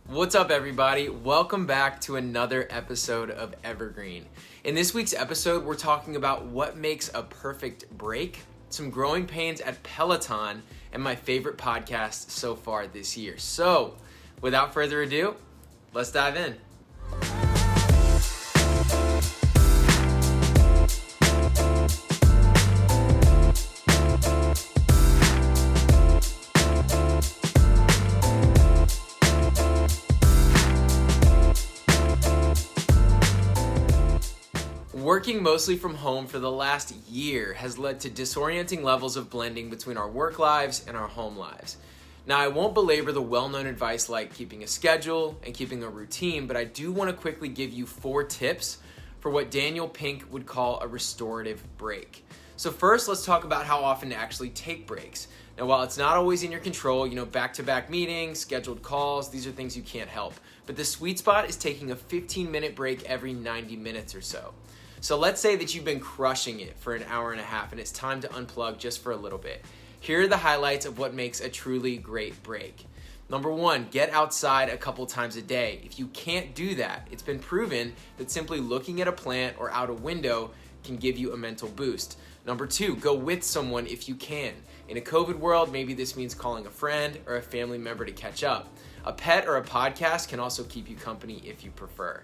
What's up, everybody? Welcome back to another episode of Evergreen. In this week's episode, we're talking about what makes a perfect break, some growing pains at Peloton, and my favorite podcast so far this year. So, without further ado, let's dive in. Working mostly from home for the last year has led to disorienting levels of blending between our work lives and our home lives. Now, I won't belabor the well-known advice like keeping a schedule and keeping a routine, but I do want to quickly give you 4 tips for what Daniel Pink would call a restorative break. So first, let's talk about how often to actually take breaks. Now, while it's not always in your control, back-to-back meetings, scheduled calls, these are things you can't help. But the sweet spot is taking a 15-minute break every 90 minutes or so. So let's say that you've been crushing it for an hour and a half and it's time to unplug just for a little bit. Here are the highlights of what makes a truly great break. Number 1, get outside a couple times a day. If you can't do that, it's been proven that simply looking at a plant or out a window can give you a mental boost. Number 2, go with someone if you can. In a COVID world, maybe this means calling a friend or a family member to catch up. A pet or a podcast can also keep you company if you prefer.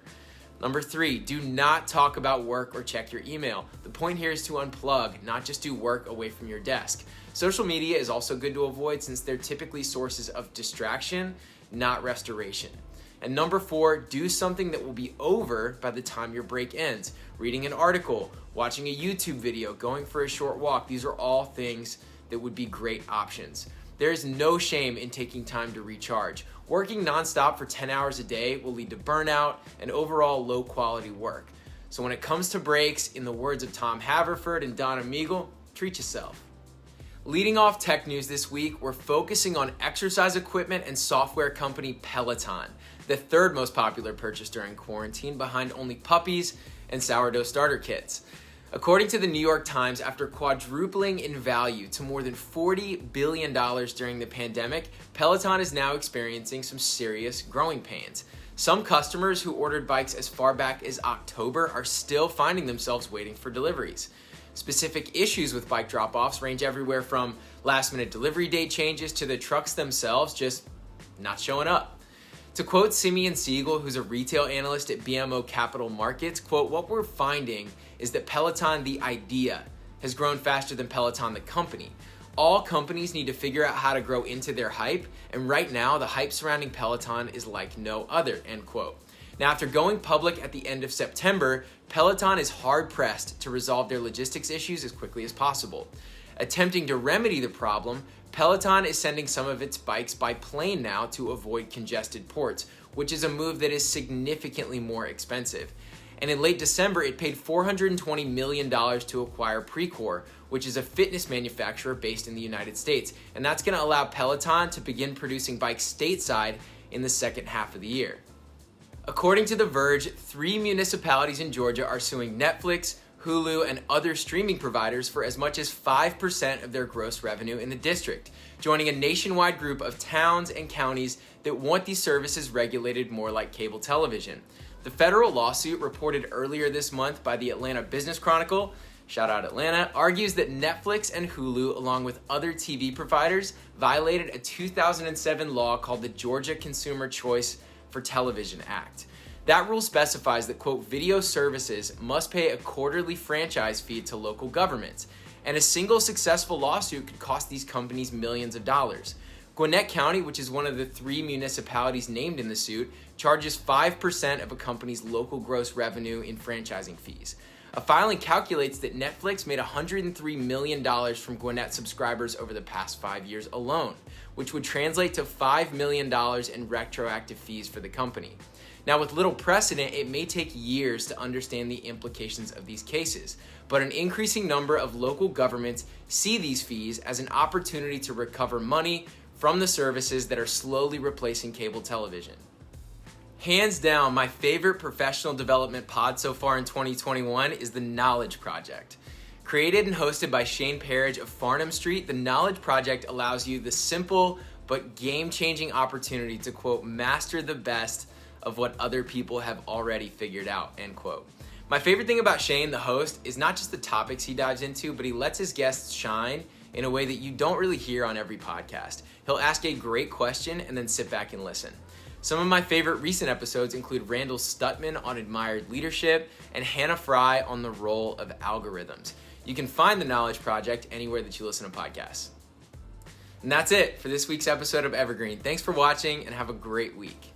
Number 3, do not talk about work or check your email. The point here is to unplug, not just do work away from your desk. Social media is also good to avoid since they're typically sources of distraction, not restoration. And number 4, do something that will be over by the time your break ends. Reading an article, watching a YouTube video, going for a short walk, these are all things that would be great options. There is no shame in taking time to recharge. Working nonstop for 10 hours a day will lead to burnout and overall low quality work. So when it comes to breaks, in the words of Tom Haverford and Donna Meagle, treat yourself. Leading off tech news this week, we're focusing on exercise equipment and software company Peloton, the third most popular purchase during quarantine behind only puppies and sourdough starter kits. According to the New York Times, after quadrupling in value to more than $40 billion during the pandemic, Peloton is now experiencing some serious growing pains. Some customers who ordered bikes as far back as October are still finding themselves waiting for deliveries. Specific issues with bike drop-offs range everywhere from last-minute delivery date changes to the trucks themselves just not showing up. To quote Simeon Siegel, who's a retail analyst at BMO Capital Markets, quote, "What we're finding is that Peloton, the idea, has grown faster than Peloton, the company. All companies need to figure out how to grow into their hype, and right now, the hype surrounding Peloton is like no other," end quote. Now, after going public at the end of September, Peloton is hard-pressed to resolve their logistics issues as quickly as possible. Attempting to remedy the problem, Peloton is sending some of its bikes by plane now to avoid congested ports, which is a move that is significantly more expensive. And in late December, it paid $420 million to acquire Precor, which is a fitness manufacturer based in the United States. And that's going to allow Peloton to begin producing bikes stateside in the second half of the year. According to The Verge, 3 municipalities in Georgia are suing Netflix, Hulu, and other streaming providers for as much as 5% of their gross revenue in the district, joining a nationwide group of towns and counties that want these services regulated more like cable television. The federal lawsuit, reported earlier this month by the Atlanta Business Chronicle, shout out Atlanta, argues that Netflix and Hulu, along with other TV providers, violated a 2007 law called the Georgia Consumer Choice for Television Act. That rule specifies that, quote, video services must pay a quarterly franchise fee to local governments, and a single successful lawsuit could cost these companies millions of dollars. Gwinnett County, which is one of the 3 municipalities named in the suit, charges 5% of a company's local gross revenue in franchising fees. A filing calculates that Netflix made $103 million from Gwinnett subscribers over the past 5 years alone, which would translate to $5 million in retroactive fees for the company. Now, with little precedent, it may take years to understand the implications of these cases, but an increasing number of local governments see these fees as an opportunity to recover money from the services that are slowly replacing cable television. Hands down, my favorite professional development pod so far in 2021 is The Knowledge Project. Created and hosted by Shane Parrish of Farnham Street, the Knowledge Project allows you the simple but game-changing opportunity to, quote, master the best of what other people have already figured out, end quote. My favorite thing about Shane, the host, is not just the topics he dives into, but he lets his guests shine in a way that you don't really hear on every podcast. He'll ask a great question and then sit back and listen. Some of my favorite recent episodes include Randall Stutman on admired leadership and Hannah Fry on the role of algorithms. You can find The Knowledge Project anywhere that you listen to podcasts. And that's it for this week's episode of Evergreen. Thanks for watching and have a great week.